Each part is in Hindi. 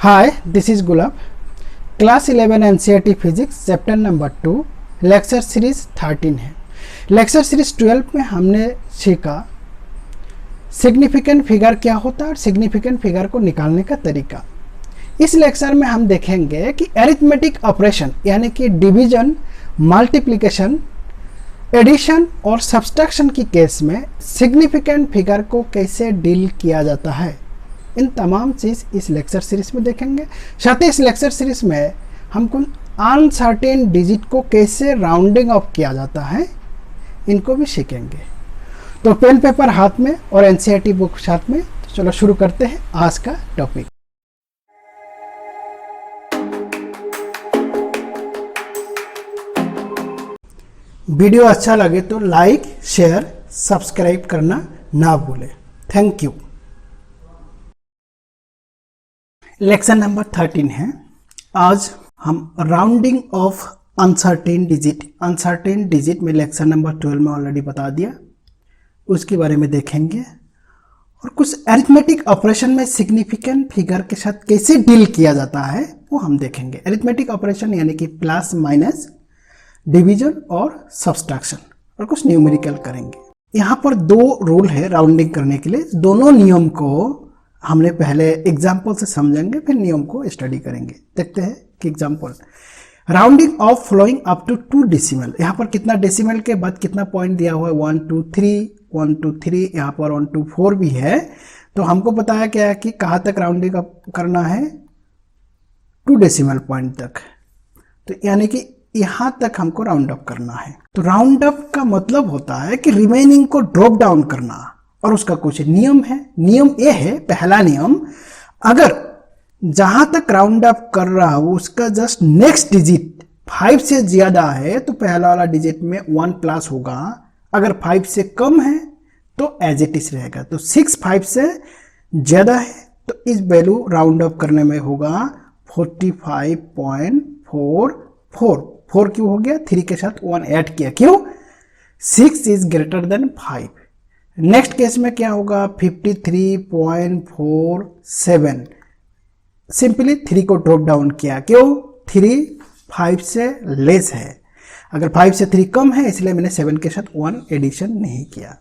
Hi, this is Gulab. Class 11 NCERT physics chapter number 2 lecture series 13 है। लेक्चर सीरीज 12 में हमने सीखा सिग्निफिकेंट फिगर क्या होता है और सिग्निफिकेंट फिगर को निकालने का तरीका। इस लेक्चर में हम देखेंगे कि अरिथमेटिक ऑपरेशन यानी कि डिवीजन, मल्टीप्लिकेशन, एडिशन और सब्सट्रैक्शन की केस में सिग्निफिकेंट फिगर को कैसे डील किया जाता है। इन तमाम चीज़ इस लेक्चर सीरीज में देखेंगे। साथ ही इस लेक्चर सीरीज में हम कुछ अनसर्टेन डिजिट को कैसे राउंडिंग ऑफ किया जाता है इनको भी सीखेंगे। तो पेन पेपर हाथ में और एनसीईआरटी बुक साथ में। तो चलो शुरू करते हैं आज का टॉपिक। वीडियो अच्छा लगे तो लाइक, शेयर, सब्सक्राइब करना ना भूलें। Thank you. लेक्चर नंबर 13 है। आज हम राउंडिंग ऑफ अनसर्टेन डिजिट में लेक्चर नंबर 12 में ऑलरेडी बता दिया, उसके बारे में देखेंगे और कुछ अरिथमेटिक ऑपरेशन में सिग्निफिकेंट फिगर के साथ कैसे डील किया जाता है वो हम देखेंगे। अरिथमेटिक ऑपरेशन यानी कि प्लस माइनस, डिवीजन और सब्सट्रैक्शन और कुछ न्यूमेरिकल करेंगे। यहाँ पर दो रूल है राउंडिंग करने के लिए। दोनों नियम को हमने पहले एग्जाम्पल से समझेंगे, फिर नियम को स्टडी करेंगे। देखते हैं कि example, rounding off following up to 2 decimal. यहाँ पर कितना डेसिमल के बाद कितना पॉइंट दिया हुआ है, 1 2 3, 1 2 3, यहाँ पर 1 2 4 भी है। तो हमको बताया क्या है कि कहाँ तक राउंडिंग अप करना है, 2 डेसिमल पॉइंट तक। तो यानी कि यहाँ तक हमको राउंड अप करना है। तो राउंड अप का मतलब होता है कि रिमेनिंग को ड्रॉप डाउन करना, और उसका कुछ नियम है। नियम ये है, पहला नियम, अगर जहां तक राउंड अप कर रहा हो उसका जस्ट नेक्स्ट डिजिट 5 से ज्यादा है तो पहला वाला डिजिट में 1 प्लस होगा। अगर 5 से कम है तो एज इट इज रहेगा। तो 6 5 से ज्यादा है तो इस वैल्यू राउंड अप करने में होगा 45.44। 4 क्यों हो गया, 3 के साथ 1 ऐड किया, क्यों, 6 is greater than 5। Next case में क्या होगा, 53.47। सिंपली 3 को ड्रॉप डाउन किया, क्यों, 3 5 से लेस है। अगर 5 से 3 कम है इसलिए मैंने 7 के साथ 1 एडिशन नहीं किया।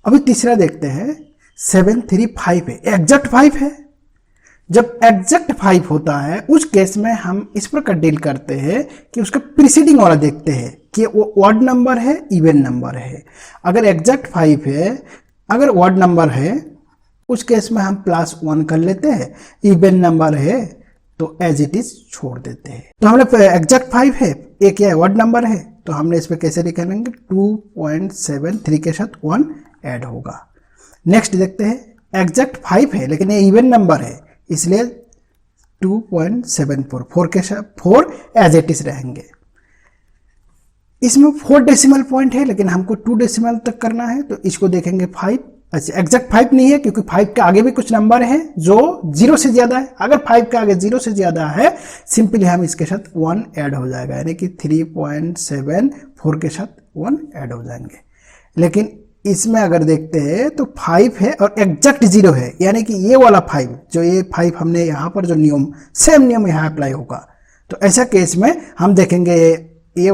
अभी तीसरा देखते हैं, 7 3 5 है, एग्जैक्ट 5 है। जब एग्जैक्ट 5 होता है उस केस में हम इस प्रकार डील करते हैं कि उसका प्रीसीडिंग वाला देखते हैं कि वो ऑड नंबर है, इवन नंबर है। अगर एग्जैक्ट 5 है, अगर ऑड नंबर है उस केस में हम +1 कर लेते हैं, इवन नंबर है तो एज इट इज छोड़ देते हैं। तो हमने एग्जैक्ट 5 है, एक क्या है, ऑड नंबर है, तो हमने इस पे कैसे निकालेंगे, 2.73 के साथ 1 ऐड होगा। नेक्स्ट देखते हैं, एग्जैक्ट 5 है लेकिन ये इवन नंबर है इसलिए 2.74, 4 के साथ 4 एज इट इज रहेंगे। इसमें 4 डेसिमल पॉइंट है लेकिन हमको 2 डेसिमल तक करना है तो इसको देखेंगे 5। अच्छा, एग्जैक्ट 5 नहीं है क्योंकि 5 के आगे भी कुछ नंबर है जो 0 से ज्यादा है। अगर 5 के आगे 0 से ज्यादा है सिंपली हम इसके साथ 1 ऐड हो जाएगा, यानी कि 3.74 के साथ 1 ऐड हो जाएंगे। लेकिन इसमें अगर देखते हैं तो 5 है और एग्जैक्ट 0 है, यानी कि ये वाला 5, जो ये 5 हमने यहाँ पर जो नियम, सेम नियम यहाँ अप्लाई होगा। तो ऐसा केस में हम देखेंगे ये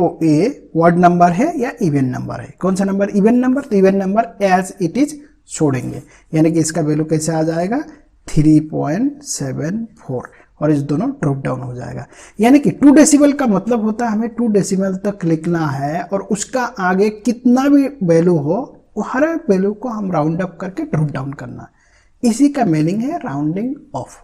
वर्ड नंबर है या इवन नंबर है। कौन सा नंबर, इवन नंबर, तो even number as it is छोड़ेंगे, यानी कि इसका वैल्यू कैसे आ जाएगा, 3.74 और इस दोनों ड्रॉप डाउन हो जाएगा। यानी कि 2 डेसिमल का मतलब होता है हमें 2 डेसिमल तक लिखना है और उसका आगे कितना भी वैल्यू हो वो हर वैल्यू को हम राउंड अप करके ड्रॉप डाउन करना, इसी का मीनिंग है राउंडिंग ऑफ।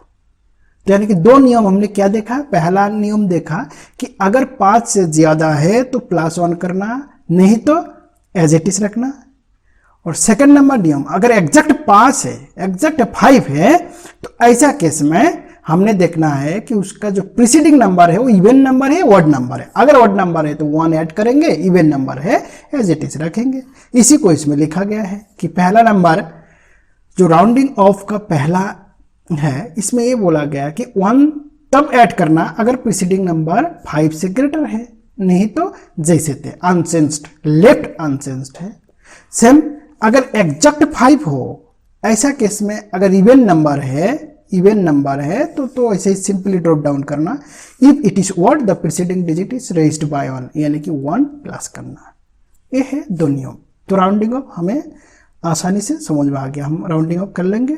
तो यानी कि 2 नियम हमने क्या देखा, पहला नियम देखा कि अगर 5 से ज्यादा है तो +1 करना, नहीं तो एज इट इज रखना। और सेकंड नंबर नियम, अगर एग्जैक्ट 5 है, एग्जैक्ट 5 है तो ऐसा केस में हमने देखना है कि उसका जो प्रीसीडिंग नंबर है वो इवन नंबर है, ऑड नंबर है। अगर ऑड नंबर है तो 1 ऐड करेंगे, इवन नंबर है एज इट इज रखेंगे। इसी को इसमें लिखा गया है कि पहला नंबर जो राउंडिंग ऑफ का पहला है, इसमें ये बोला गया कि 1 तब ऐड करना अगर प्रीसीडिंग नंबर 5 से ग्रेटर है, नहीं तो जैसे थे अनचेंज्ड, लेफ्ट अनचेंज्ड है। सेम अगर एग्जैक्ट 5 हो, ऐसा केस में अगर इवन नंबर है इवन नंबर है तो ऐसे ही सिंपली ड्रॉप डाउन करना। If it is odd the preceding digit is raised bye 1, यानी कि 1 प्लस करना। ये है दो नियम। तो राउंडिंग ऑफ हमें आसानी से समझ में आ गया, हम राउंडिंग ऑफ कर लेंगे।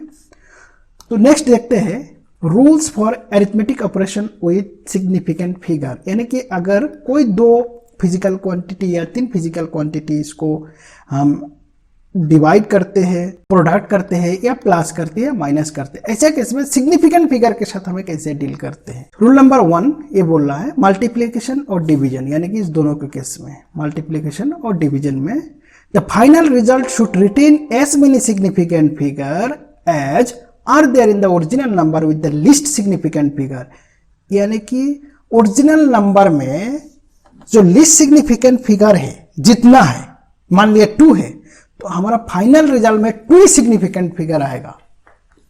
तो नेक्स्ट देखते हैं rules for arithmetic operation with significant figure, यानी कि अगर कोई दो फिजिकल क्वांटिटी या 3 फिजिकल क्वांटिटीज को हम डिवाइड करते हैं, प्रोडक्ट करते हैं, या प्लस करते हैं या माइनस करते हैं, ऐसे केस में सिग्निफिकेंट फिगर के साथ हमें कैसे डील करते हैं। रूल नंबर 1 ये बोल रहा है मल्टीप्लिकेशन और डिवीजन, यानी कि इस दोनों के केस में मल्टीप्लिकेशन और डिवीजन में the final result should retain as many significant figure as are there in the original number with the least significant figure, यानी कि ओरिजिनल नंबर में जो लीस्ट सिग्निफिकेंट फिगर है जितना है, मान लिया 2 है, तो हमारा फाइनल रिजल्ट में 2 सिग्निफिकेंट फिगर आएगा,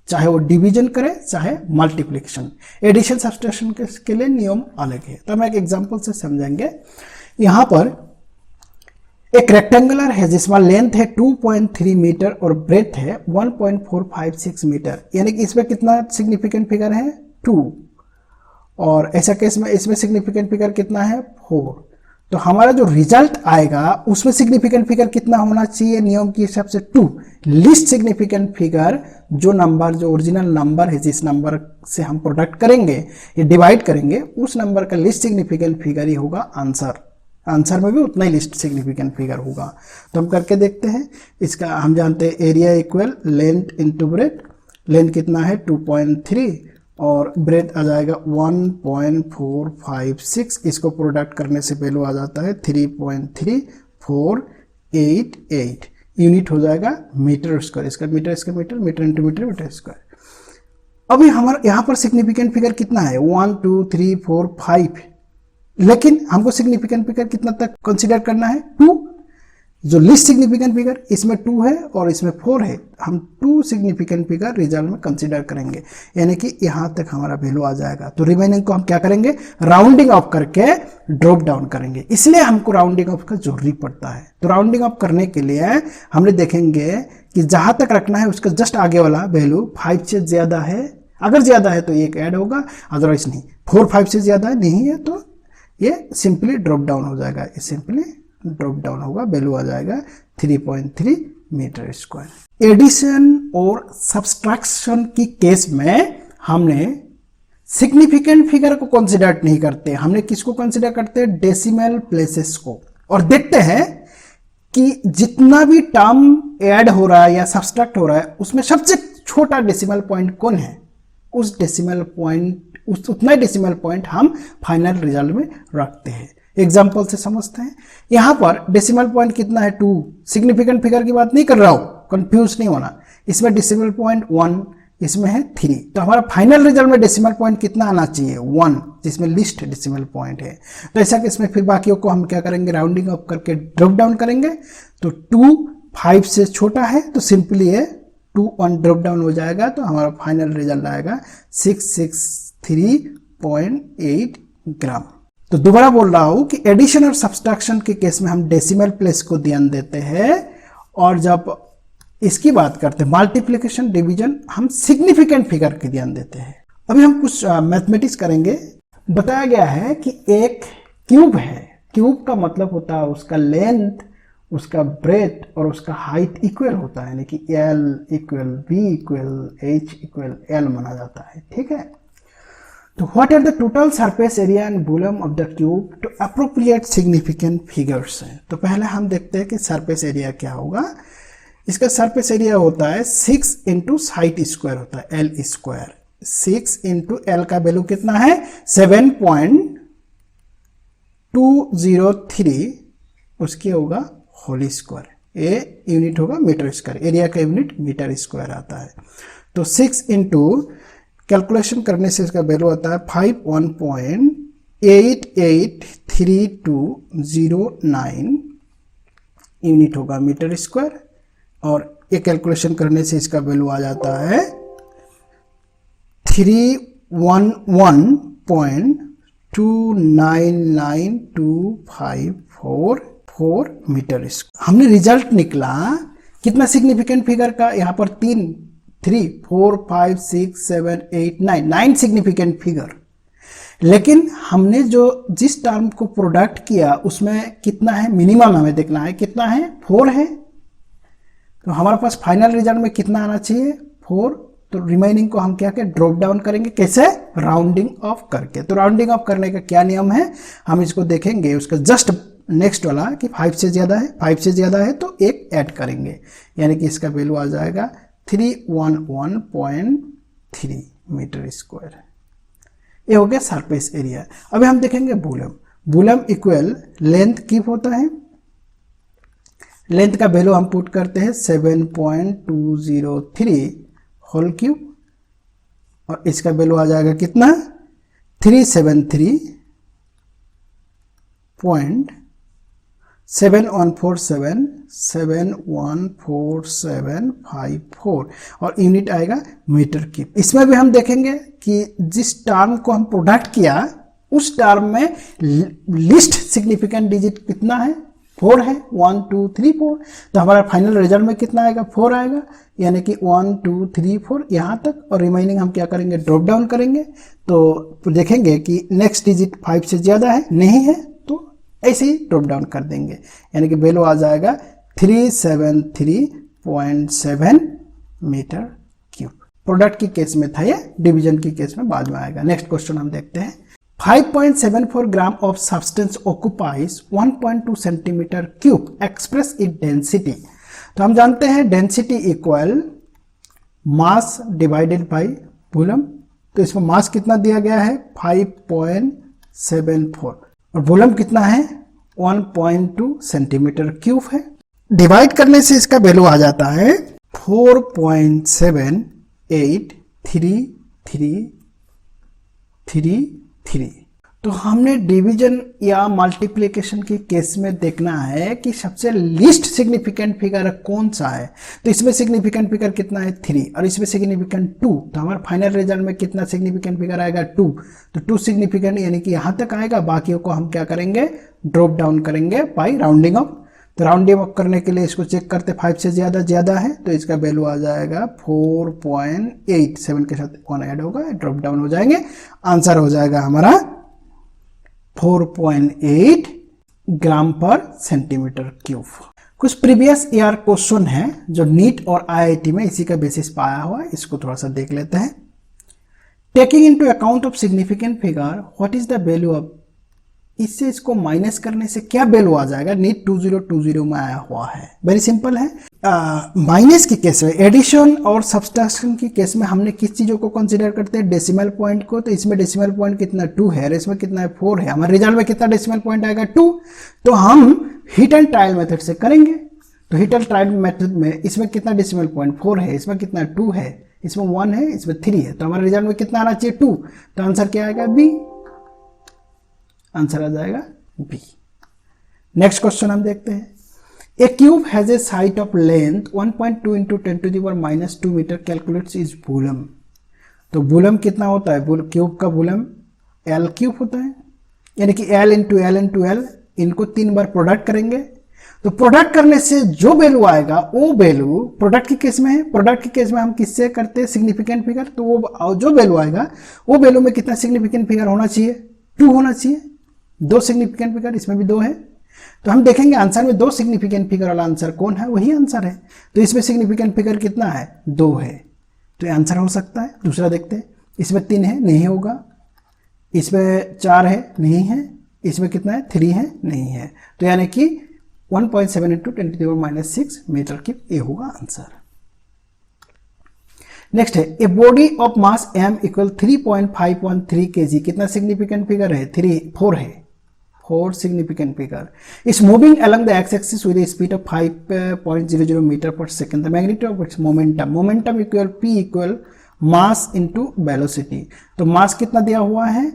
चाहे वो डिवीजन करे चाहे मल्टीप्लिकेशन। एडिशन सब्सट्रैक्शन के लिए नियम अलग है, तो हम एक एग्जांपल से समझेंगे। यहां पर एक रेक्टेंगुलर है जिसमें लेंथ है 2.3 मीटर और ब्रेथ है 1.456 मीटर, यानी कि इसमें कितना सिग्निफिकेंट फिगर है 2, और ऐसा केस में इसमें सिग्निफिकेंट फिगर कितना है 4। तो हमारा जो रिजल्ट आएगा उसमें सिग्निफिकेंट फिगर कितना होना चाहिए नियम के हिसाब से 2। लीस्ट सिग्निफिकेंट फिगर जो नंबर, जो ओरिजिनल नंबर है, जिस नंबर से हम प्रोडक्ट करेंगे या डिवाइड करेंगे, उस नंबर का लीस्ट सिग्निफिकेंट फिगर ही होगा आंसर। आंसर में भी उतना ही लीस्ट सिग्निफिकेंट फिगर होगा। तो हम करके देखते हैं। इसका हम जानते हैं area equal length into breadth. Length कितना है 2.3 और ब्रेथ आ जाएगा 1.456। इसको प्रोडक्ट करने से वैल्यू आ जाता है 3.3488। यूनिट हो जाएगा मीटर स्क्वायर। इसका metre metre into metre metre square. अभी हमारा यहाँ पर सिग्निफिकेंट फिगर कितना है 1 2 3 4 5, लेकिन हमको सिग्निफिकेंट फिगर कितना तक कंसीडर करना है 2। जो लिस्ट सिग्निफिकेंट फिगर इसमें 2 है और इसमें 4 है, हम 2 सिग्निफिकेंट फिगर रिजल्ट में कंसीडर करेंगे, यानी कि यहां तक हमारा वैल्यू आ जाएगा। तो रिमेनिंग को हम क्या करेंगे, राउंडिंग ऑफ करके ड्रॉप डाउन करेंगे, इसलिए हमको राउंडिंग ऑफ का जरूरी पड़ता है। तो राउंडिंग ऑफ करने के लिए हमने देखेंगे कि जहां तक रखना है उसका जस्ट आगे वाला वैल्यू 5 से ज्यादा है, अगर ज्यादा है तो एक ऐड होगा, अदरवाइज नहीं। 4 5 से ज्यादा नहीं है तो ये सिंपली ड्रॉप डाउन हो जाएगा, ये सिंपली ड्रॉप डाउन होगा, वैल्यू आ जाएगा 3.3 मीटर स्क्वायर। एडिशन और सब्सट्रैक्शन की केस में हमने सिग्निफिकेंट फिगर को कंसीडर नहीं करते, हमने किसको कंसीडर करते हैं, डेसिमल प्लेसेस को। और देखते हैं कि जितना भी टर्म ऐड हो रहा है या सब्सट्रैक्ट हो रहा है उसमें सबसे छोटा डेसिमल पॉइंट कौन है, उस डेसिमल पॉइंट, उतना डेसिमल पॉइंट हम फाइनल रिजल्ट में रखते हैं। एग्जाम्पल से समझते हैं। यहां पर डेसिमल पॉइंट कितना है 2, सिग्निफिकेंट फिगर की बात नहीं कर रहा हूं, कंफ्यूज नहीं होना। इसमें डेसिमल पॉइंट 1, इसमें है 3, तो हमारा फाइनल रिजल्ट में डेसिमल पॉइंट कितना आना चाहिए 1, जिसमें लिस्ट डेसिमल पॉइंट है। तो ऐसा कि इसमें फिर बाकियों को हम क्या करेंगे, राउंडिंग अप करके ड्रॉप डाउन करेंगे। तो 2 5 से छोटा है तो सिंपली है 2 1 ड्रॉप डाउन हो जाएगा, तो हमारा फाइनल रिजल्ट आएगा 663.8 ग्राम। तो दोबारा बोल रहा हूं कि एडिशन और सब्सट्रैक्शन के केस में हम डेसिमल प्लेस को ध्यान देते हैं, और जब इसकी बात करते हैं मल्टीप्लिकेशन डिवीजन, हम सिग्निफिकेंट फिगर के ध्यान देते हैं। अभी हम कुछ मैथमेटिक्स करेंगे। बताया गया है कि एक क्यूब है, क्यूब का मतलब होता है उसका लेंथ, उसका ब्रेथ और उसका हाइट इक्वल होता है, यानी कि L equal B equal H equal L माना जाता है, ठीक है। तो what are the total surface area and volume of the cube to appropriate significant figures है। तो पहले हम देखते हैं कि सरफेस एरिया क्या होगा। इसका सरफेस एरिया होता है 6 इंटू साइड स्क्वायर होता है L स्क्वायर। 6 इंटू L का वैल्यू कितना है 7.203, उसकी होगा होल स्क्वायर। ए यूनिट होगा मीटर स्क्वायर, एरिया का यूनिट मीटर स्क्वायर आता है। तो 6 इंटू कैलकुलेशन करने से इसका वैल्यू आता है 51.883209 यूनिट होगा मीटर स्क्वायर, और ये कैलकुलेशन करने से इसका वैल्यू आ जाता है 311.299254 मीटर स्क्वायर। हमने रिजल्ट निकला कितना सिग्निफिकेंट फिगर का, यहाँ पर 3 3 4 5 6 7 8 9 9 सिग्निफिकेंट फिगर। लेकिन हमने जो जिस टर्म को प्रोडक्ट किया उसमें कितना है, मिनिमम हमें देखना है कितना है, 4 है। तो हमारे पास फाइनल रिजल्ट में कितना आना चाहिए, 4। तो रिमेनिंग को हम क्या करें, ड्रॉप डाउन करेंगे, कैसे, राउंडिंग ऑफ करके। तो राउंडिंग ऑफ करने का क्या नियम है, हम इसको देखेंगे उसका जस्ट नेक्स्ट वाला कि 5 से ज़्यादा है, 5 से ज़्यादा है तो एक ऐड करेंगे, यानी कि इसका वैल्यू आ जाएगा 311.3 मीटर स्क्वायर। ये हो गया सरफेस एरिया। अभी हम देखेंगे volume. Volume equal length cube होता है, लेंथ का वैल्यू हम पुट करते हैं 7.203 होल क्यूब, और इसका वैल्यू आ जाएगा कितना, 373.7147 और यूनिट आएगा मीटर क्यूब। इसमें भी हम देखेंगे कि जिस टर्म को हम प्रोडक्ट किया उस टर्म में लिस्ट सिग्निफिकेंट डिजिट कितना है, 4 है, 1 2 3 4। तो हमारा फाइनल रिजल्ट में कितना आएगा, 4 आएगा, यानी कि 1 2 3 4 यहाँ तक, और रिमेनिंग हम क्या करेंगे, ड्रॉप डाउन करेंगे। तो देखेंगे कि नेक्स्ट डिजिट 5 से ज़्यादा है, नहीं है, तो ऐसे ही ड्रॉप डाउन कर देंगे, यानी कि वैल्यू आ जाएगा 373.7 मीटर क्यूब। प्रोडक्ट की केस में था ये, डिवीजन की केस में बाद में आएगा। नेक्स्ट क्वेश्चन हम देखते हैं। 5.74 gram of substance occupies 1.2 centimetre cube, express it density. तो हम जानते हैं density equal mass divided by volume. तो इसमें मास कितना दिया गया है, 5.74, और वॉल्यूम कितना है, 1.2 सेंटीमीटर क्यूब है। डिवाइड करने से इसका वैल्यू आ जाता है 4.783333। तो हमने डिवीजन या मल्टीप्लिकेशन के केस में देखना है कि सबसे लीस्ट सिग्निफिकेंट फिगर कौन सा है। तो इसमें सिग्निफिकेंट फिगर कितना है, 3, और इसमें सिग्निफिकेंट 2। तो हमारा फाइनल रिजल्ट में कितना सिग्निफिकेंट फिगर आएगा, 2। तो 2 सिग्निफिकेंट यानी कि यहाँ तक आएगा, बाकियों को हम क्या करेंगे, ड्रॉप डाउन करेंगे बाई राउंडिंग ऑफ। तो राउंडिंग ऑफ करने के लिए इसको चेक करते, 5 से ज़्यादा है, तो इसका वैल्यू आ जाएगा 4.8, 7 के साथ 1 ऐड होगा, ड्रॉप डाउन हो जाएंगे, आंसर हो जाएगा हमारा 4.8 ग्राम पर सेंटीमीटर क्यूब। कुछ प्रीवियस ईयर क्वेश्चन है जो नीट और आईआईटी में इसी का बेसिस पाया हुआ है, इसको थोड़ा सा देख लेते हैं। Taking into account of significant figure, what is the value of, इससे इसको माइनस करने से क्या वैल्यू आ जाएगा, नीट 2020 में आया हुआ है, वेरी सिंपल है। माइनस की केस में, एडिशन और सब्सट्रैक्शन की केस में हमने किस चीज़ों को कंसीडर करते हैं, डेसिमल पॉइंट को। तो इसमें डेसिमल पॉइंट कितना 2 है और इसमें कितना है 4 है, हमारे रिजल्ट में कितना डेसिमल पॉइंट आएगा 2। तो हम हिट एंड ट्रायल मेथड से करेंगे। तो हिट एंड ट्रायल मेथड में इसमें कितना डेसिमल पॉइंट 4 है, इसमें कितना 2 है, इसमें 1 है, इसमें 3 है। तो हमारे रिजल्ट में कितना आना चाहिए, 2। तो आंसर क्या आएगा, बी। आंसर आ जाएगा बी। नेक्स्ट क्वेश्चन हम देखते हैं। A cube has a side of length 1.2 into 10⁻² metre, calculates is volume. तो वॉल्यूम कितना होता है, क्यूब का वॉल्यूम एल क्यूब होता है, यानी कि L into L into L, इनको 3 बार प्रोडक्ट करेंगे। तो प्रोडक्ट करने से जो वैल्यू आएगा वो वैल्यू प्रोडक्ट की केस में है, प्रोडक्ट की केस में हम किससे करते हैं, सिग्निफिकेंट फिगर। तो वो जो वैल्यू आएगा वो वैल्यू में कितना सिग्निफिकेंट फिगर होना चाहिए, 2 होना चाहिए। 2 सिग्निफिकेंट फिगर, इसमें भी 2 है। तो हम देखेंगे आंसर में 2 सिग्निफिकेंट फिगर वाला आंसर कौन है, वही आंसर है। तो इसमें सिग्निफिकेंट फिगर कितना है, 2 है, तो ये आंसर हो सकता है। दूसरा देखते हैं, इसमें 3 है, नहीं होगा। इसमें 4 है, नहीं है। इसमें कितना है, 3 है, नहीं है। तो यानी कि 1.7 इंटू 10⁻⁶ मीटर क्यूब, ये होगा आंसर। नेक्स्ट है, a body of mass m equal 3.513 kg, कितना सिग्निफिकेंट फिगर है, 4 है, 4 significant figure. Is moving along the x axis with a speed of 5.00 metre per second. The magnitude of its momentum equal p equal mass into velocity. तो मास कितना दिया हुआ है,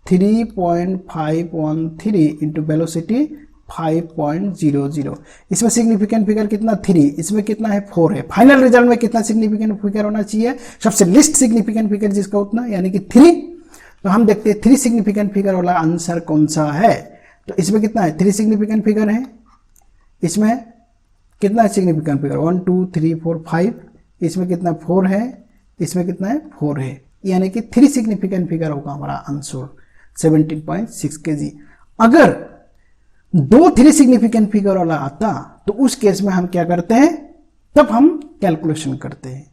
3.513 इंटू वेलोसिटी 5.00। इसमें सिग्निफिकेंट फिगर कितना, 3। इसमें कितना है, 4 है। फाइनल रिजल्ट में कितना सिग्निफिकेंट फिगर होना चाहिए, सबसे लिस्ट सिग्निफिकेंट फिगर जिसका उतना, यानी कि 3। तो हम देखते हैं 3 सिग्निफिकेंट फिगर वाला आंसर कौन सा है। तो इसमें कितना है, 3 सिग्निफिकेंट फिगर है। इसमें कितना है सिग्निफिकेंट फिगर, 1 2 3 4 5, इसमें कितना 4 है, इसमें कितना है 4 है, यानी कि 3 सिग्निफिकेंट फिगर होगा हमारा आंसर 17.6 kg। अगर 2 3 सिग्निफिकेंट फिगर वाला आता तो उस केस में हम क्या करते हैं, तब हम कैलकुलेशन करते हैं।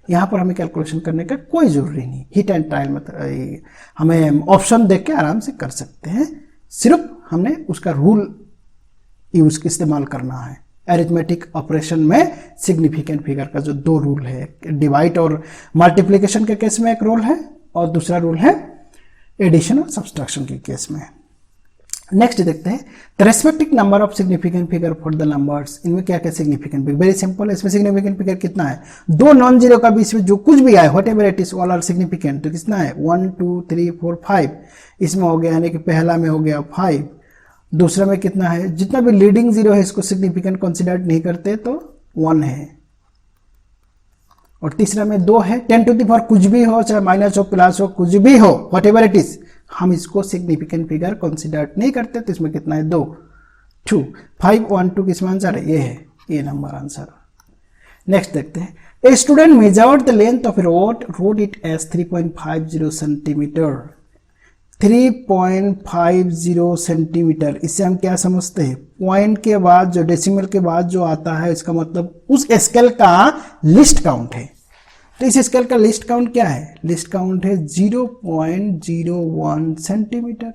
यहाँ पर हमें कैलकुलेशन करने का कोई जरूरी नहीं, हिट एंड ट्रायल मतलब हमें ऑप्शन देख के आराम से कर सकते हैं, सिर्फ हमने उसका रूल यूज इस्तेमाल करना है। अरिथमेटिक ऑपरेशन में सिग्निफिकेंट फिगर का जो 2 रूल है, डिवाइड और मल्टीप्लिकेशन के केस में एक रूल है और दूसरा रूल है एडिशन और सब्सट्रैक्शन के केस में। नेक्स्ट देखते हैं the respective number of significant figure for the numbers. इनमें क्या क्या सिग्निफिकेंट फिगर, वेरी सिंपल है। इसमें सिग्निफिकेंट फिगर कितना है, 2 नॉन जीरो का बीच में जो कुछ भी आए whatever it is all are significant, तो कितना है 1 2 3 4 5 इसमें हो गया, यानी कि पहला में हो गया 5, दूसरा में कितना है, जितना भी लीडिंग जीरो है इसको सिग्निफिकेंट कंसीडर नहीं करते तो 1 है, और तीसरा में 2 है। 10 टू द पावर कुछ भी हो, चाहे माइनस हो प्लस हो कुछ भी हो व्हाट एवर इट इज, हम इसको सिग्निफिकेंट फिगर कंसीडर नहीं करते, तो इसमें कितना है 2 2 5 1 2 किसमें आंसर है, ये है, ये नंबर आंसर। नेक्स्ट देखते हैं a student measured the length of a rod it as 3.50 centimetre. 3.50 centimetre, इससे हम क्या समझते हैं, पॉइंट के बाद जो डेसिमल के बाद जो आता है इसका मतलब उस स्केल का लिस्ट काउंट है। तो इस स्केल का लिस्ट काउंट क्या है, लिस्ट काउंट है 0.01 सेंटीमीटर।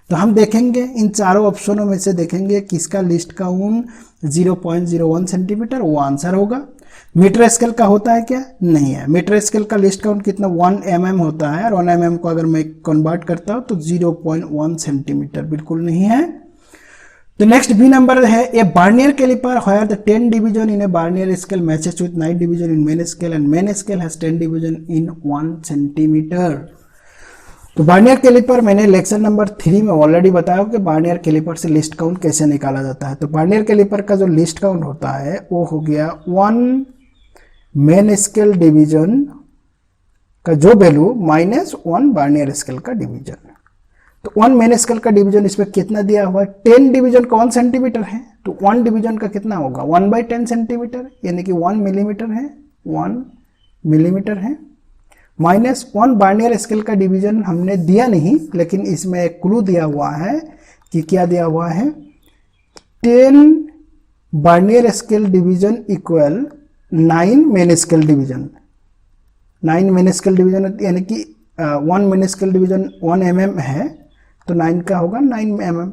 तो हम देखेंगे इन चारों ऑप्शनों में से देखेंगे किसका लिस्ट काउंट 0.01 सेंटीमीटर, वो आंसर होगा। मीटर स्केल का होता है क्या, नहीं है। मीटर स्केल का लिस्ट काउंट कितना 1 mm होता है, और 1 mm को अगर मैं कन्वर्ट करता हूं तो 0.1 सेंटीमीटर बिल्कुल नहीं है। तो नेक्स्ट बी नंबर है a vernier calliper where the 10 division in a vernier scale matches with 9 division in main scale and main scale has 10 division in 1 centimetre. तो बार्नियर कैलिपर मैंने लेक्चर नंबर 3 में ऑलरेडी बताया कि बार्नियर कैलिपर से लिस्ट काउंट कैसे निकाला जाता है। तो बार्नियर कैलिपर का जो लिस्ट काउंट होता है वो हो गया 1 मेन स्केल डिवीजन का जो वैल्यू माइनस 1 बार्नियर स्केल का डिवीजन। तो 1 मेन स्केल का डिवीजन इसमें कितना दिया हुआ है, 10 डिवीजन का 1 सेंटीमीटर है, तो 1 डिवीजन का कितना होगा 1/10 सेंटीमीटर, यानी कि 1 मिलीमीटर है, 1 मिलीमीटर है, माइनस 1 बार्नियर स्केल का डिवीजन हमने दिया नहीं, लेकिन इसमें एक क्लू दिया हुआ है कि क्या दिया हुआ है, 10 Barnier scale division equal 9 main scale division. 9 main scale division यानी कि 1 मेन स्केल डिवीजन 1 mm है, तो 9 का होगा 9 mm।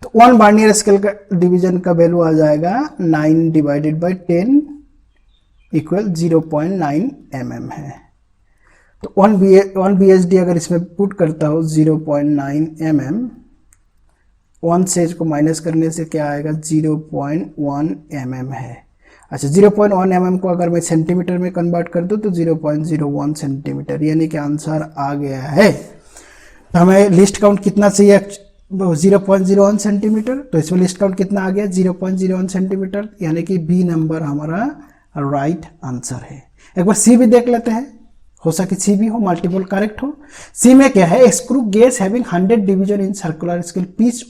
तो 1 बार्नियर स्केल का डिवीजन का वैल्यू आ जाएगा 9 डिवाइडेड बाई 10 इक्वल 0.9 mm है। तो 1 BHD अगर इसमें पुट करता हो 0.9 mm, 1 से इसको माइनस करने से क्या आएगा 0.1 mm है। अच्छा 0.1 mm को अगर मैं सेंटीमीटर में कन्वर्ट कर दूं तो 0.01 सेंटीमीटर, यानी कि आंसर आ गया है। तो हमें लिस्ट काउंट कितना चाहिए 0.01 सेंटीमीटर, तो इसमें लिस्ट काउंट कितना आ गया 0.01 सेंटीमीटर, यानी कि बी नंबर हमारा राइट आंसर है। एक बार सी भी देख लेते हैं, हो सके सी भी हो, मल्टीपल करेक्ट हो। सी में क्या है, screw gauge having 100 division in circular scale pitch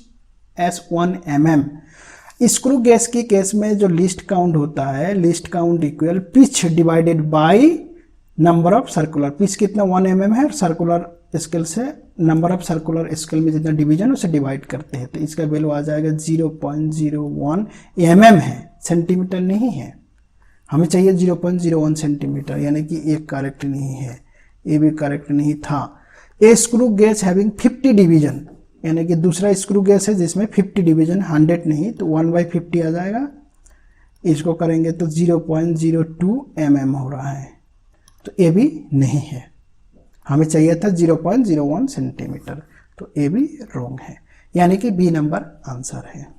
S 1 mm। Screw gauge के केस में जो लिस्ट काउंट होता है, list count equal pitch divided by number of circular, pitch कितना 1 mm है, और सर्कुलर स्केल से नंबर ऑफ सर्कुलर स्केल में जितना डिवीजन उसे डिवाइड करते हैं, तो इसका वैल्यू आ जाएगा 0.01 mm है, सेंटीमीटर नहीं है। हमें चाहिए 0.01 सेंटीमीटर, यानी कि एक करेक्ट नहीं है, ये भी करेक्ट नहीं था। ए स्क्रू गेज हैविंग 50 डिवीजन, यानी कि दूसरा स्क्रू गेज है जिसमें 50 डिवीजन, 100 नहीं, तो 1/50 आ जाएगा। इसको करेंगे तो 0.02 mm हो रहा है, तो ये भी नहीं है। हमें चाहिए था 0.01 सेंटीमीटर, तो ये भी रॉन्ग है, यानी कि बी नंबर आंसर है।